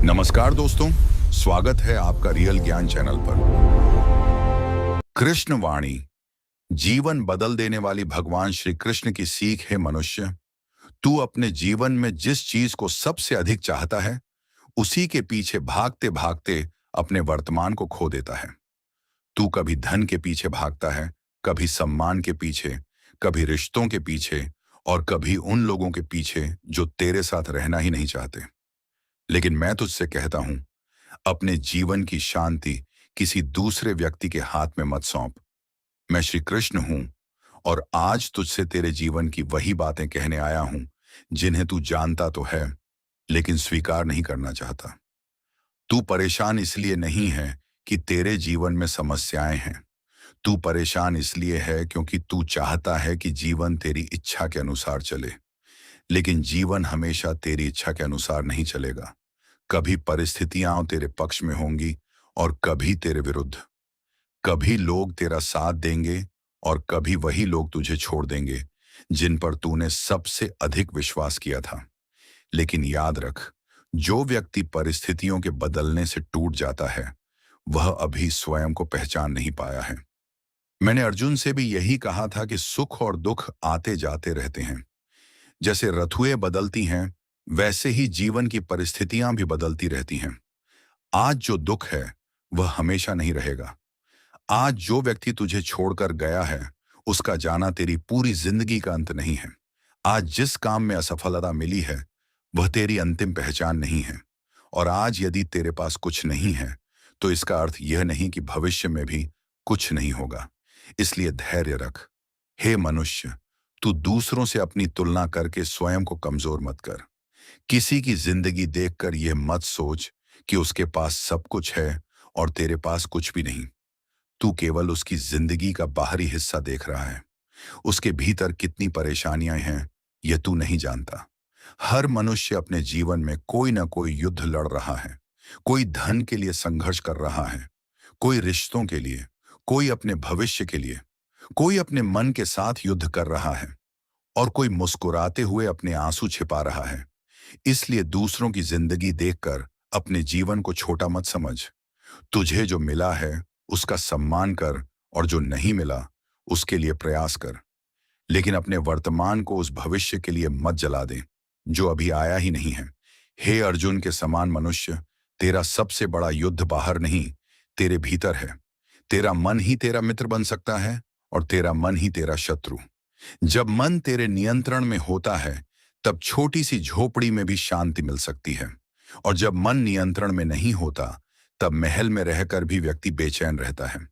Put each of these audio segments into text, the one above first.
नमस्कार दोस्तों, स्वागत है आपका रियल ज्ञान चैनल पर। कृष्ण वाणी, जीवन बदल देने वाली भगवान श्री कृष्ण की सीख है। मनुष्य, तू अपने जीवन में जिस चीज को सबसे अधिक चाहता है, उसी के पीछे भागते भागते अपने वर्तमान को खो देता है। तू कभी धन के पीछे भागता है, कभी सम्मान के पीछे, कभी रिश्तों के पीछे और कभी उन लोगों के पीछे जो तेरे साथ रहना ही नहीं चाहते। लेकिन मैं तुझसे कहता हूं, अपने जीवन की शांति किसी दूसरे व्यक्ति के हाथ में मत सौंप। मैं श्री कृष्ण हूं और आज तुझसे तेरे जीवन की वही बातें कहने आया हूं जिन्हें तू जानता तो है, लेकिन स्वीकार नहीं करना चाहता। तू परेशान इसलिए नहीं है कि तेरे जीवन में समस्याएं हैं। तू परेशान इसलिए है क्योंकि तू चाहता है कि जीवन तेरी इच्छा के अनुसार चले। लेकिन जीवन हमेशा तेरी इच्छा के अनुसार नहीं चलेगा। कभी परिस्थितियां तेरे पक्ष में होंगी और कभी तेरे विरुद्ध। कभी लोग तेरा साथ देंगे और कभी वही लोग तुझे छोड़ देंगे जिन पर तूने सबसे अधिक विश्वास किया था। लेकिन याद रख, जो व्यक्ति परिस्थितियों के बदलने से टूट जाता है, वह अभी स्वयं को पहचान नहीं पाया है। मैंने अर्जुन से भी यही कहा था कि सुख और दुख आते जाते रहते हैं। जैसे ऋतुएं बदलती हैं, वैसे ही जीवन की परिस्थितियां भी बदलती रहती हैं। आज जो दुख है, वह हमेशा नहीं रहेगा। आज जो व्यक्ति तुझे छोड़कर गया है, उसका जाना तेरी पूरी जिंदगी का अंत नहीं है। आज जिस काम में असफलता मिली है, वह तेरी अंतिम पहचान नहीं है। और आज यदि तेरे पास कुछ नहीं है, तो इसका अर्थ यह नहीं कि भविष्य में भी कुछ नहीं होगा। इसलिए धैर्य रख। हे मनुष्य, तू दूसरों से अपनी तुलना करके स्वयं को कमजोर मत कर। किसी की जिंदगी देखकर यह मत सोच कि उसके पास सब कुछ है और तेरे पास कुछ भी नहीं। तू केवल उसकी जिंदगी का बाहरी हिस्सा देख रहा है। उसके भीतर कितनी परेशानियां हैं, यह तू नहीं जानता। हर मनुष्य अपने जीवन में कोई ना कोई युद्ध लड़ रहा है। कोई धन के लिए संघर्ष कर रहा है, कोई रिश्तों के लिए, कोई अपने भविष्य के लिए, कोई अपने मन के साथ युद्ध कर रहा है और कोई मुस्कुराते हुए अपने आंसू छिपा रहा है। इसलिए दूसरों की जिंदगी देखकर अपने जीवन को छोटा मत समझ। तुझे जो मिला है उसका सम्मान कर और जो नहीं मिला उसके लिए प्रयास कर। लेकिन अपने वर्तमान को उस भविष्य के लिए मत जला दे जो अभी आया ही नहीं है। हे अर्जुन के समान मनुष्य, तेरा सबसे बड़ा युद्ध बाहर नहीं, तेरे भीतर है। तेरा मन ही तेरा मित्र बन सकता है और तेरा मन ही तेरा शत्रु। जब मन तेरे नियंत्रण में होता है, तब छोटी सी झोपड़ी में भी शांति मिल सकती है। और जब मन नियंत्रण में नहीं होता, तब महल में रहकर भी व्यक्ति बेचैन रहता है।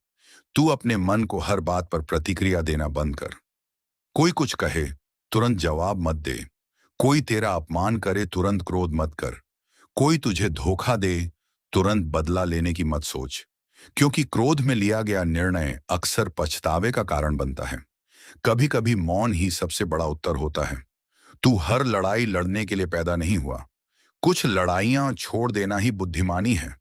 तू अपने मन को हर बात पर प्रतिक्रिया देना बंद कर। कोई कुछ कहे, तुरंत जवाब मत दे। कोई तेरा अपमान करे, तुरंत क्रोध मत कर। कोई तुझे धोखा दे, तुरंत बदला लेने की मत सोच। क्योंकि क्रोध में लिया गया निर्णय अक्सर पछतावे का कारण बनता है। कभी कभी मौन ही सबसे बड़ा उत्तर होता है। तू हर लड़ाई लड़ने के लिए पैदा नहीं हुआ। कुछ लड़ाइयां छोड़ देना ही बुद्धिमानी है।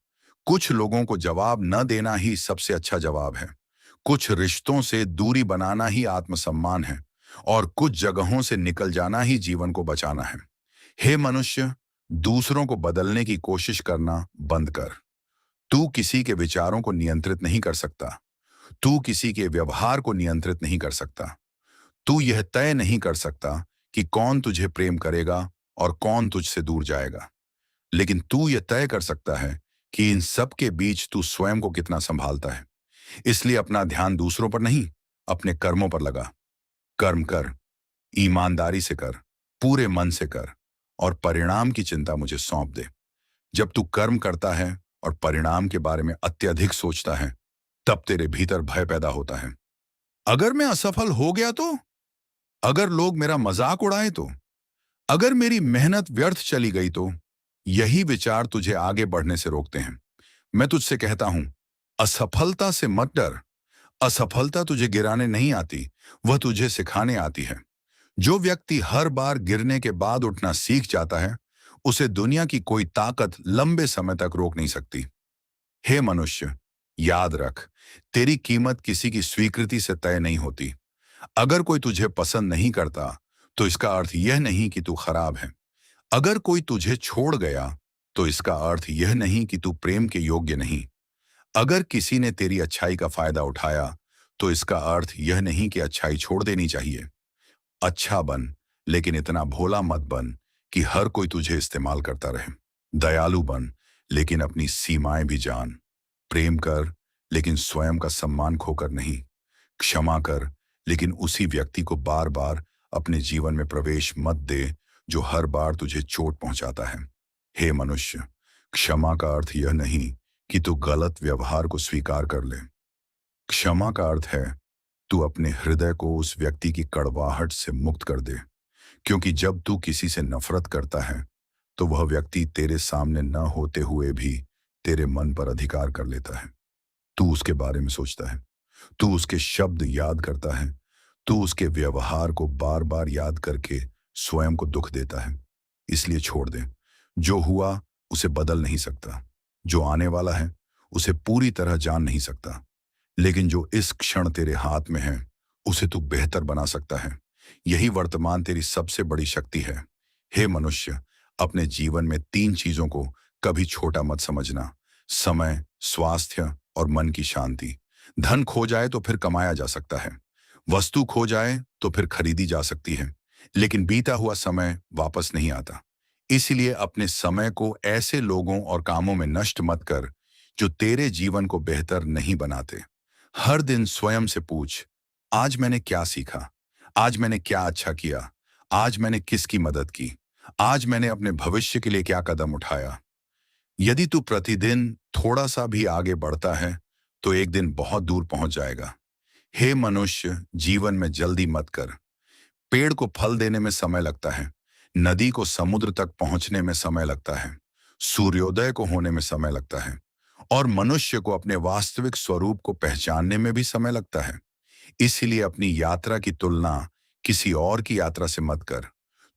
कुछ लोगों को जवाब न देना ही सबसे अच्छा जवाब है। कुछ रिश्तों से दूरी बनाना ही आत्मसम्मान है और कुछ जगहों से निकल जाना ही जीवन को बचाना है। हे मनुष्य, दूसरों को बदलने की कोशिश करना बंद कर। तू किसी के विचारों को नियंत्रित नहीं कर सकता। तू किसी के व्यवहार को नियंत्रित नहीं कर सकता। तू यह तय नहीं कर सकता कि कौन तुझे प्रेम करेगा और कौन तुझसे दूर जाएगा। लेकिन तू यह तय कर सकता है कि इन सब के बीच तू स्वयं को कितना संभालता है। इसलिए अपना ध्यान दूसरों पर नहीं, अपने कर्मों पर लगा। कर्म कर, ईमानदारी से कर, पूरे मन से कर और परिणाम की चिंता मुझे सौंप दे। जब तू कर्म करता है और परिणाम के बारे में अत्यधिक सोचता है, तब तेरे भीतर भय पैदा होता है। अगर मैं असफल हो गया तो? अगर लोग मेरा मजाक उड़ाए तो? अगर मेरी मेहनत व्यर्थ चली गई तो? यही विचार तुझे आगे बढ़ने से रोकते हैं। मैं तुझसे कहता हूं, असफलता से मत डर। असफलता तुझे गिराने नहीं आती, वह तुझे सिखाने आती है। जो व्यक्ति हर बार गिरने के बाद उठना सीख जाता है, उसे दुनिया की कोई ताकत लंबे समय तक रोक नहीं सकती। हे मनुष्य, याद रख, तेरी कीमत किसी की स्वीकृति से तय नहीं होती। अगर कोई तुझे पसंद नहीं करता, तो इसका अर्थ यह नहीं कि तू खराब है। अगर कोई तुझे छोड़ गया, तो इसका अर्थ यह नहीं कि तू प्रेम के योग्य नहीं। अगर किसी ने तेरी अच्छाई का फायदा उठाया, तो इसका अर्थ यह नहीं कि अच्छाई छोड़ देनी चाहिए। अच्छा बन, लेकिन इतना भोला मत बन कि हर कोई तुझे इस्तेमाल करता रहे। दयालु बन, लेकिन अपनी सीमाएं भी जान। प्रेम कर, लेकिन स्वयं का सम्मान खोकर नहीं। क्षमा कर, लेकिन उसी व्यक्ति को बार बार अपने जीवन में प्रवेश मत दे जो हर बार तुझे चोट पहुंचाता है। हे मनुष्य, क्षमा का अर्थ यह नहीं कि तू गलत व्यवहार को स्वीकार कर ले। क्षमा का अर्थ है तू अपने हृदय को उस व्यक्ति की कड़वाहट से मुक्त कर दे, क्योंकि जब तू किसी से नफरत करता है तो वह व्यक्ति तेरे सामने न होते हुए भी तेरे मन पर अधिकार कर लेता है। तू उसके बारे में सोचता है, तू उसके शब्द याद करता है, तू उसके व्यवहार को बार बार याद करके स्वयं को दुख देता है। इसलिए छोड़ दे। जो हुआ उसे बदल नहीं सकता, जो आने वाला है उसे पूरी तरह जान नहीं सकता, लेकिन जो इस क्षण तेरे हाथ में है उसे तू बेहतर बना सकता है। यही वर्तमान तेरी सबसे बड़ी शक्ति है। हे मनुष्य, अपने जीवन में 3 चीजों को कभी छोटा मत समझना: समय, स्वास्थ्य और मन की शांति। धन खो जाए तो फिर कमाया जा सकता है, वस्तु खो जाए तो फिर खरीदी जा सकती है, लेकिन बीता हुआ समय वापस नहीं आता। इसलिए अपने समय को ऐसे लोगों और कामों में नष्ट मत कर जो तेरे जीवन को बेहतर नहीं बनाते। हर दिन स्वयं से पूछ, आज मैंने क्या सीखा? आज मैंने क्या अच्छा किया? आज मैंने किसकी मदद की? आज मैंने अपने भविष्य के लिए क्या कदम उठाया? यदि तू प्रतिदिन थोड़ा सा भी आगे बढ़ता है तो एक दिन बहुत दूर पहुंच जाएगा। हे मनुष्य, जीवन में जल्दी मत कर। पेड़ को फल देने में समय लगता है, नदी को समुद्र तक पहुंचने में समय लगता है, सूर्योदय को होने में समय लगता है, और मनुष्य को अपने वास्तविक स्वरूप को पहचानने में भी समय लगता है। इसीलिए अपनी यात्रा की तुलना किसी और की यात्रा से मत कर।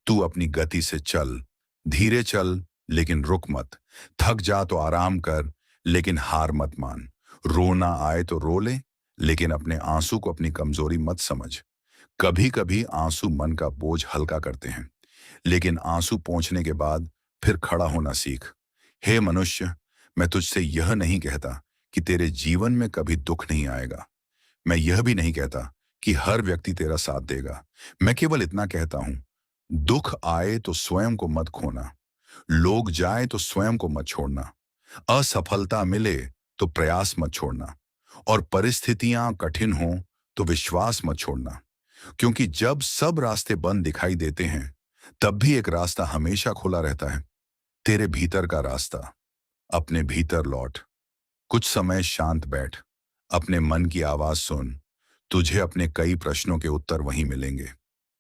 तू अपनी गति से चल, धीरे चल लेकिन रुक मत। थक जा तो आराम कर, लेकिन हार मत मान। रोना आए तो रो ले, लेकिन अपने आंसू को अपनी कमजोरी मत समझ। कभी कभी आंसू मन का बोझ हल्का करते हैं, लेकिन आंसू पोंछने के बाद फिर खड़ा होना सीख। हे मनुष्य, मैं तुझसे यह नहीं कहता कि तेरे जीवन में कभी दुख नहीं आएगा। मैं यह भी नहीं कहता कि हर व्यक्ति तेरा साथ देगा। मैं केवल इतना कहता हूं, दुख आए तो स्वयं को मत खोना, लोग जाए तो स्वयं को मत छोड़ना, असफलता मिले तो प्रयास मत छोड़ना, और परिस्थितियां कठिन हों तो विश्वास मत छोड़ना। क्योंकि जब सब रास्ते बंद दिखाई देते हैं, तब भी एक रास्ता हमेशा खुला रहता है, तेरे भीतर का रास्ता। अपने भीतर लौट, कुछ समय शांत बैठ, अपने मन की आवाज सुन। तुझे अपने कई प्रश्नों के उत्तर वहीं मिलेंगे।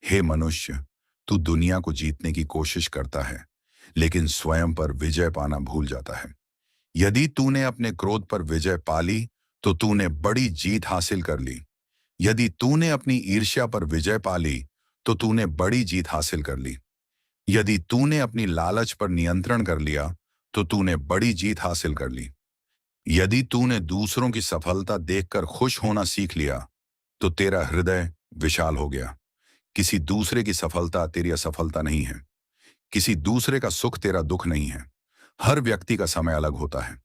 हे मनुष्य, तू दुनिया को जीतने की कोशिश करता है, लेकिन स्वयं पर विजय पाना भूल जाता है। यदि तूने अपने क्रोध पर विजय पा ली तो तूने बड़ी जीत हासिल कर ली। यदि तूने अपनी ईर्ष्या पर विजय पा ली तो तूने बड़ी जीत हासिल कर ली। यदि तूने अपनी लालच पर नियंत्रण कर लिया तो तूने बड़ी जीत हासिल कर ली। यदि तूने दूसरों की सफलता देखकर खुश होना सीख लिया तो तेरा हृदय विशाल हो गया। किसी दूसरे की सफलता तेरी असफलता नहीं है, किसी दूसरे का सुख तेरा दुख नहीं है। हर व्यक्ति का समय अलग होता है।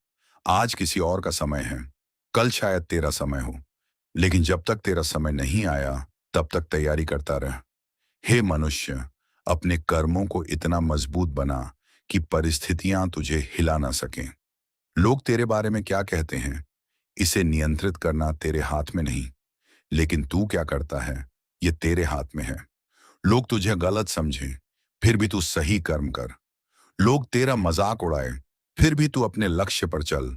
आज किसी और का समय है, कल शायद तेरा समय हो, लेकिन जब तक तेरा समय नहीं आया तब तक तैयारी करता रह। हे मनुष्य, अपने कर्मों को इतना मजबूत बना कि परिस्थितियां तुझे हिला ना सकें। लोग तेरे बारे में क्या कहते हैं, इसे नियंत्रित करना तेरे हाथ में नहीं, लेकिन तू क्या करता है ये तेरे हाथ में है। लोग तुझे गलत समझें, फिर भी तू सही कर्म कर। लोग तेरा मजाक उड़ाए, फिर भी तू अपने लक्ष्य पर चल।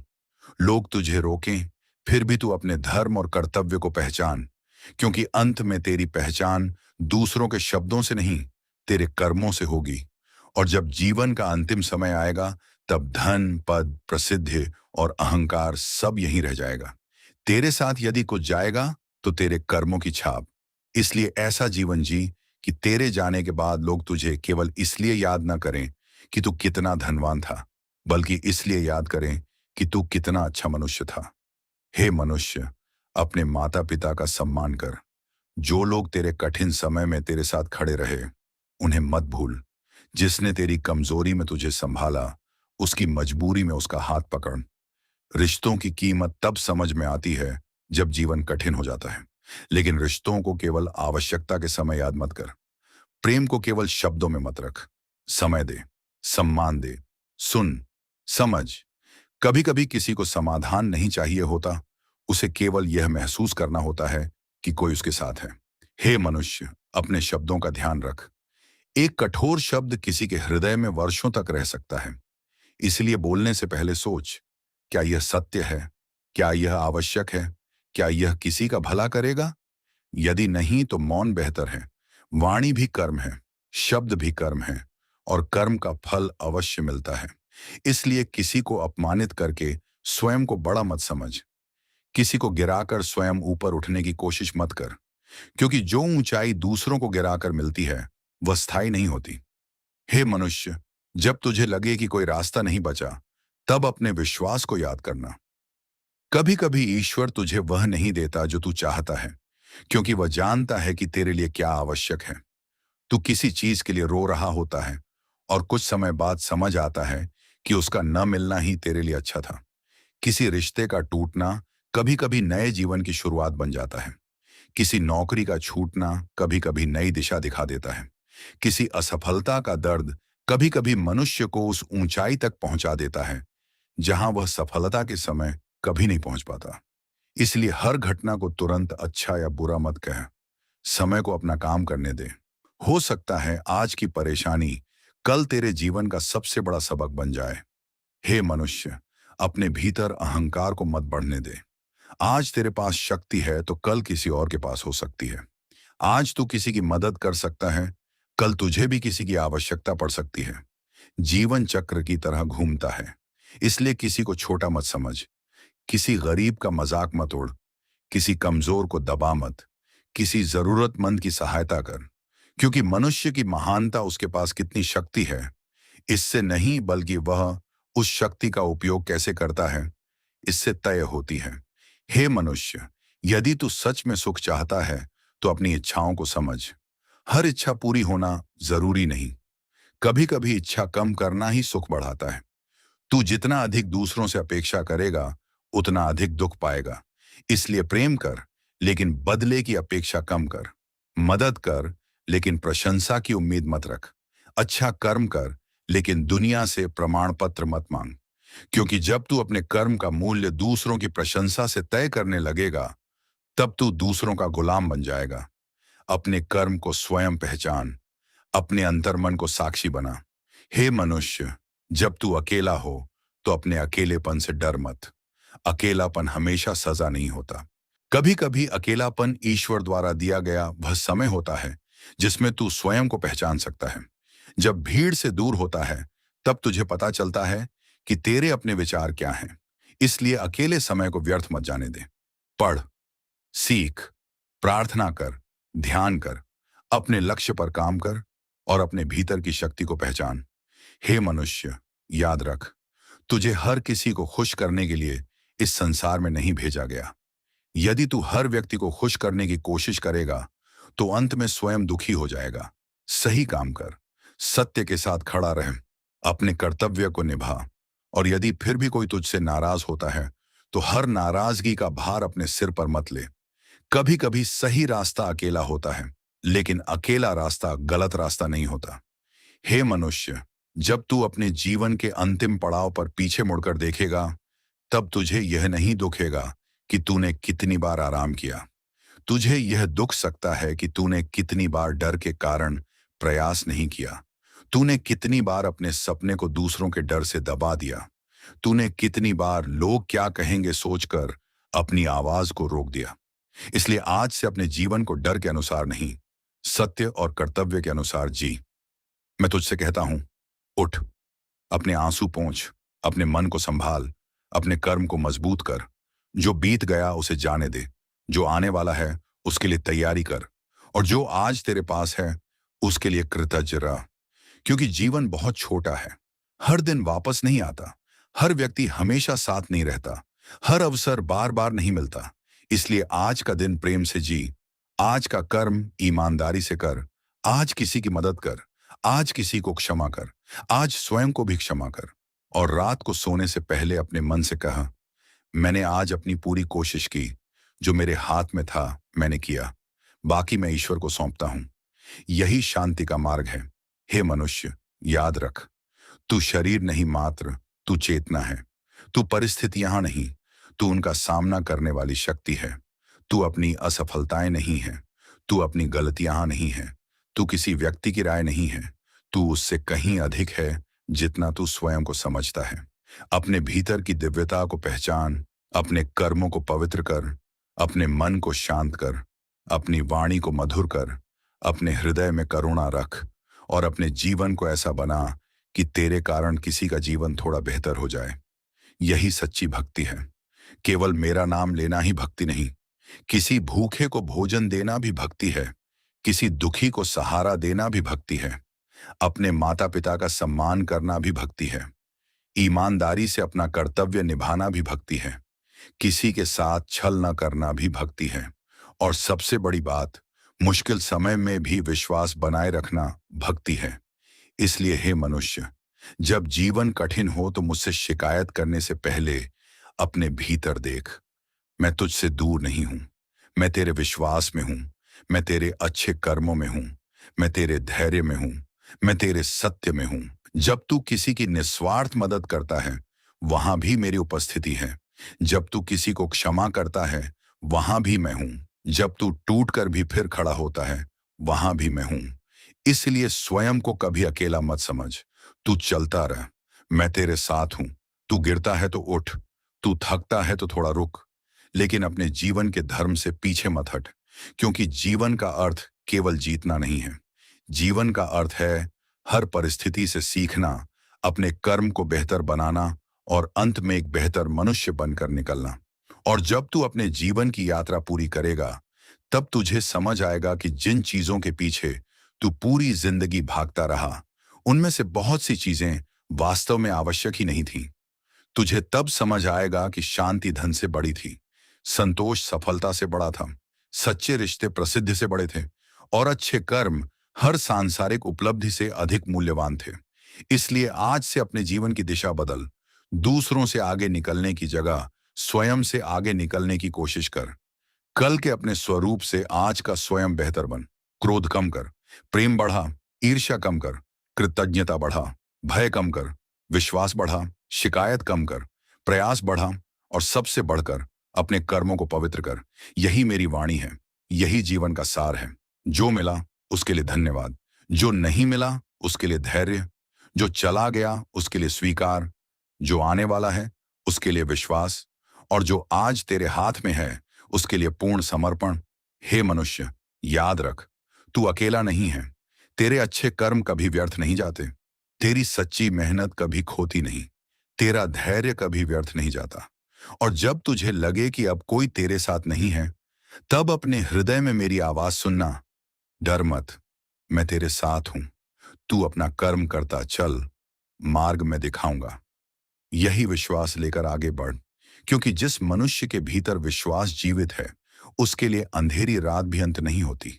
लोग तुझे रोकें, फिर भी तू अपने धर्म और कर्तव्य को पहचान, क्योंकि अंत में तेरी पहचान दूसरों के शब्दों से नहीं, तेरे कर्मों से होगी। और जब जीवन का अंतिम समय आएगा तब धन, पद, प्रसिद्धि और अहंकार सब यहीं रह जाएगा। तेरे साथ यदि कुछ जाएगा तो तेरे कर्मों की छाप। इसलिए ऐसा जीवन जी कि तेरे जाने के बाद लोग तुझे केवल इसलिए याद ना करें कि तू कितना धनवान था, बल्कि इसलिए याद करें कि तू कितना अच्छा मनुष्य था। हे मनुष्य, अपने माता पिता का सम्मान कर। जो लोग तेरे कठिन समय में तेरे साथ खड़े रहे, उन्हें मत भूल। जिसने तेरी कमजोरी में तुझे संभाला, उसकी मजबूरी में उसका हाथ पकड़। रिश्तों की कीमत तब समझ में आती है जब जीवन कठिन हो जाता है। लेकिन रिश्तों को केवल आवश्यकता के समय याद मत कर। प्रेम को केवल शब्दों में मत रख। समय दे, सम्मान दे, सुन, समझ। कभी कभी किसी को समाधान नहीं चाहिए होता, उसे केवल यह महसूस करना होता है कि कोई उसके साथ है। हे मनुष्य, अपने शब्दों का ध्यान रख। एक कठोर शब्द किसी के हृदय में वर्षों तक रह सकता है। इसलिए बोलने से पहले सोच, क्या यह सत्य है? क्या यह आवश्यक है? क्या यह किसी का भला करेगा? यदि नहीं तो मौन बेहतर है। वाणी भी कर्म है, शब्द भी कर्म है, और कर्म का फल अवश्य मिलता है। इसलिए किसी को अपमानित करके स्वयं को बड़ा मत समझ। किसी को गिराकर स्वयं ऊपर उठने की कोशिश मत कर, क्योंकि जो ऊंचाई दूसरों को गिराकर मिलती है वह स्थायी नहीं होती। हे मनुष्य, जब तुझे लगे कि कोई रास्ता नहीं बचा, तब अपने विश्वास को याद करना। कभी कभी ईश्वर तुझे वह नहीं देता जो तू चाहता है, क्योंकि वह जानता है कि तेरे लिए क्या आवश्यक है। तू किसी चीज के लिए रो रहा होता है और कुछ समय बाद समझ आता है कि उसका न मिलना ही तेरे लिए अच्छा था। किसी रिश्ते का टूटना कभी कभी नए जीवन की शुरुआत बन जाता है। किसी नौकरी का छूटना कभी कभी नई दिशा दिखा देता है। किसी असफलता का दर्द कभी कभी मनुष्य को उस ऊंचाई तक पहुंचा देता है जहां वह सफलता के समय कभी नहीं पहुंच पाता। इसलिए हर घटना को तुरंत अच्छा या बुरा मत कह। समय को अपना काम करने दे। हो सकता है आज की परेशानी कल तेरे जीवन का सबसे बड़ा सबक बन जाए। हे मनुष्य, अपने भीतर अहंकार को मत बढ़ने दे। आज तेरे पास शक्ति है तो कल किसी और के पास हो सकती है। आज तू किसी की मदद कर सकता है, कल तुझे भी किसी की आवश्यकता पड़ सकती है। जीवन चक्र की तरह घूमता है, इसलिए किसी को छोटा मत समझ। किसी गरीब का मजाक मत उड़। किसी कमजोर को दबा मत। किसी जरूरतमंद की सहायता कर, क्योंकि मनुष्य की महानता उसके पास कितनी शक्ति है इससे नहीं, बल्कि वह उस शक्ति का उपयोग कैसे करता है इससे तय होती है। हे मनुष्य, यदि तू सच में सुख चाहता है तो अपनी इच्छाओं को समझ। हर इच्छा पूरी होना जरूरी नहीं। कभी कभी इच्छा कम करना ही सुख बढ़ाता है। तू जितना अधिक दूसरों से अपेक्षा करेगा उतना अधिक दुख पाएगा। इसलिए प्रेम कर, लेकिन बदले की अपेक्षा कम कर। मदद कर, लेकिन प्रशंसा की उम्मीद मत रख। अच्छा कर्म कर, लेकिन दुनिया से प्रमाण पत्र मत मांग, क्योंकि जब तू अपने कर्म का मूल्य दूसरों की प्रशंसा से तय करने लगेगा, तब तू दूसरों का गुलाम बन जाएगा। अपने कर्म को स्वयं पहचान, अपने अंतर्मन को साक्षी बना। हे मनुष्य, जब तू अकेला हो तो अपने अकेलेपन से डर मत। अकेलापन हमेशा सजा नहीं होता। कभी कभी अकेलापन ईश्वर द्वारा दिया गया वह समय होता है जिसमें तू स्वयं को पहचान सकता है। जब भीड़ से दूर होता है तब तुझे पता चलता है कि तेरे अपने विचार क्या हैं। इसलिए अकेले समय को व्यर्थ मत जाने दे। पढ़, सीख, प्रार्थना कर, ध्यान कर, अपने लक्ष्य पर काम कर और अपने भीतर की शक्ति को पहचान। हे मनुष्य, याद रख, तुझे हर किसी को खुश करने के लिए इस संसार में नहीं भेजा गया। यदि तू हर व्यक्ति को खुश करने की कोशिश करेगा तो अंत में स्वयं दुखी हो जाएगा। सही काम कर, सत्य के साथ खड़ा रह, अपने कर्तव्य को निभा, और यदि फिर भी कोई तुझसे नाराज होता है तो हर नाराजगी का भार अपने सिर पर मत ले। कभी कभी सही रास्ता अकेला होता है, लेकिन अकेला रास्ता गलत रास्ता नहीं होता। हे मनुष्य, जब तू अपने जीवन के अंतिम पड़ाव पर पीछे मुड़कर देखेगा, तब तुझे यह नहीं दुखेगा कि तूने कितनी बार आराम किया। तुझे यह दुख सकता है कि तूने कितनी बार डर के कारण प्रयास नहीं किया। तूने कितनी बार अपने सपने को दूसरों के डर से दबा दिया। तूने कितनी बार लोग क्या कहेंगे सोचकर अपनी आवाज को रोक दिया। इसलिए आज से अपने जीवन को डर के अनुसार नहीं, सत्य और कर्तव्य के अनुसार जी। मैं तुझसे कहता हूं, उठ, अपने आंसू पोंछ, अपने मन को संभाल, अपने कर्म को मजबूत कर। जो बीत गया उसे जाने दे, जो आने वाला है उसके लिए तैयारी कर, और जो आज तेरे पास है उसके लिए कृतज्ञ रह। क्योंकि जीवन बहुत छोटा है, हर दिन वापस नहीं आता, हर व्यक्ति हमेशा साथ नहीं रहता, हर अवसर बार बार नहीं मिलता। इसलिए आज का दिन प्रेम से जी, आज का कर्म ईमानदारी से कर, आज किसी की मदद कर, आज किसी को क्षमा कर, आज स्वयं को भी क्षमा कर। और रात को सोने से पहले अपने मन से कहा, मैंने आज अपनी पूरी कोशिश की, जो मेरे हाथ में था मैंने किया, बाकी मैं ईश्वर को सौंपता हूं। यही शांति का मार्ग है। हे मनुष्य, याद रख, तू शरीर नहीं मात्र, तू चेतना है। तू परिस्थितियां नहीं, तू उनका सामना करने वाली शक्ति है। तू अपनी असफलताएं नहीं है, तू अपनी गलतियां नहीं है। तू किसी व्यक्ति की राय नहीं है, तू उससे कहीं अधिक है जितना तू स्वयं को समझता है। अपने भीतर की दिव्यता को पहचान, अपने कर्मों को पवित्र कर, अपने मन को शांत कर, अपनी वाणी को मधुर कर, अपने हृदय में करुणा रख और अपने जीवन को ऐसा बना कि तेरे कारण किसी का जीवन थोड़ा बेहतर हो जाए। यही सच्ची भक्ति है। केवल मेरा नाम लेना ही भक्ति नहीं, किसी भूखे को भोजन देना भी भक्ति है, किसी दुखी को सहारा देना भी भक्ति है, अपने माता पिता का सम्मान करना भी भक्ति है, ईमानदारी से अपना कर्तव्य निभाना भी भक्ति है, किसी के साथ छल न करना भी भक्ति है, और सबसे बड़ी बात, मुश्किल समय में भी विश्वास बनाए रखना भक्ति है। इसलिए हे मनुष्य, जब जीवन कठिन हो तो मुझसे शिकायत करने से पहले अपने भीतर देख। मैं तुझसे दूर नहीं हूं, मैं तेरे विश्वास में हूं, मैं तेरे अच्छे कर्मों में हूं, मैं तेरे धैर्य में हूं, मैं तेरे सत्य में हूं। जब तू किसी की निस्वार्थ मदद करता है, वहां भी मेरी उपस्थिति है। जब तू किसी को क्षमा करता है, वहां भी मैं हूं। जब तू टूट कर भी फिर खड़ा होता है, वहां भी मैं हूं। इसलिए स्वयं को कभी अकेला मत समझ। तू चलता रह, मैं तेरे साथ हूं। तू गिरता है तो उठ, तू थकता है तो थोड़ा रुक, लेकिन अपने जीवन के धर्म से पीछे मत हट, क्योंकि जीवन का अर्थ केवल जीतना नहीं है। जीवन का अर्थ है हर परिस्थिति से सीखना, अपने कर्म को बेहतर बनाना और अंत में एक बेहतर मनुष्य बनकर निकलना। और जब तू अपने जीवन की यात्रा पूरी करेगा, तब तुझे समझ आएगा कि जिन चीजों के पीछे तू पूरी जिंदगी भागता रहा, उनमें से बहुत सी चीजें वास्तव में आवश्यक ही नहीं थी। तुझे तब समझ आएगा कि शांति धन से बड़ी थी, संतोष सफलता से बड़ा था, सच्चे रिश्ते प्रसिद्धि से बड़े थे, और अच्छे कर्म हर सांसारिक उपलब्धि से अधिक मूल्यवान थे। इसलिए आज से अपने जीवन की दिशा बदल। दूसरों से आगे निकलने की जगह स्वयं से आगे निकलने की कोशिश कर। कल के अपने स्वरूप से आज का स्वयं बेहतर बन। क्रोध कम कर, प्रेम बढ़ा, ईर्ष्या कम कर, कृतज्ञता बढ़ा, भय कम कर, विश्वास बढ़ा, शिकायत कम कर, प्रयास बढ़ा, और सबसे बढ़कर अपने कर्मों को पवित्र कर। यही मेरी वाणी है, यही जीवन का सार है। जो मिला उसके लिए धन्यवाद, जो नहीं मिला उसके लिए धैर्य, जो चला गया उसके लिए स्वीकार, जो आने वाला है उसके लिए विश्वास, और जो आज तेरे हाथ में है उसके लिए पूर्ण समर्पण। हे मनुष्य, याद रख, तू अकेला नहीं है। तेरे अच्छे कर्म कभी व्यर्थ नहीं जाते, तेरी सच्ची मेहनत कभी खोती नहीं, तेरा धैर्य कभी व्यर्थ नहीं जाता। और जब तुझे लगे कि अब कोई तेरे साथ नहीं है, तब अपने हृदय में मेरी आवाज सुनना, डर मत, मैं तेरे साथ हूं। तू अपना कर्म करता चल, मार्ग मैं दिखाऊंगा। यही विश्वास लेकर आगे बढ़, क्योंकि जिस मनुष्य के भीतर विश्वास जीवित है, उसके लिए अंधेरी रात भी अंत नहीं होती,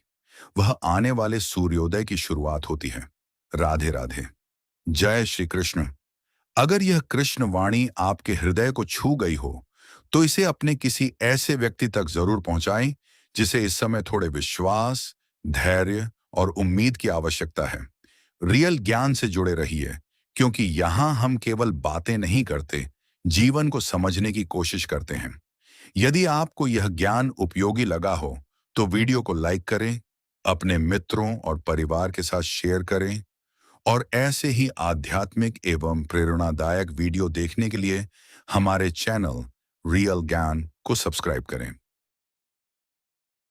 वह आने वाले सूर्योदय की शुरुआत होती है। राधे राधे। जय श्री कृष्ण। अगर यह कृष्ण वाणी आपके हृदय को छू गई हो, तो इसे अपने किसी ऐसे व्यक्ति तक जरूर पहुंचाएं जिसे इस समय थोड़े विश्वास, धैर्य और उम्मीद की आवश्यकता है। रियल ज्ञान से जुड़े रहिए, क्योंकि यहां हम केवल बातें नहीं करते, जीवन को समझने की कोशिश करते हैं। यदि आपको यह ज्ञान उपयोगी लगा हो, तो वीडियो को लाइक करें, अपने मित्रों और परिवार के साथ शेयर करें, और ऐसे ही आध्यात्मिक एवं प्रेरणादायक वीडियो देखने के लिए हमारे चैनल रियल ज्ञान को सब्सक्राइब करें।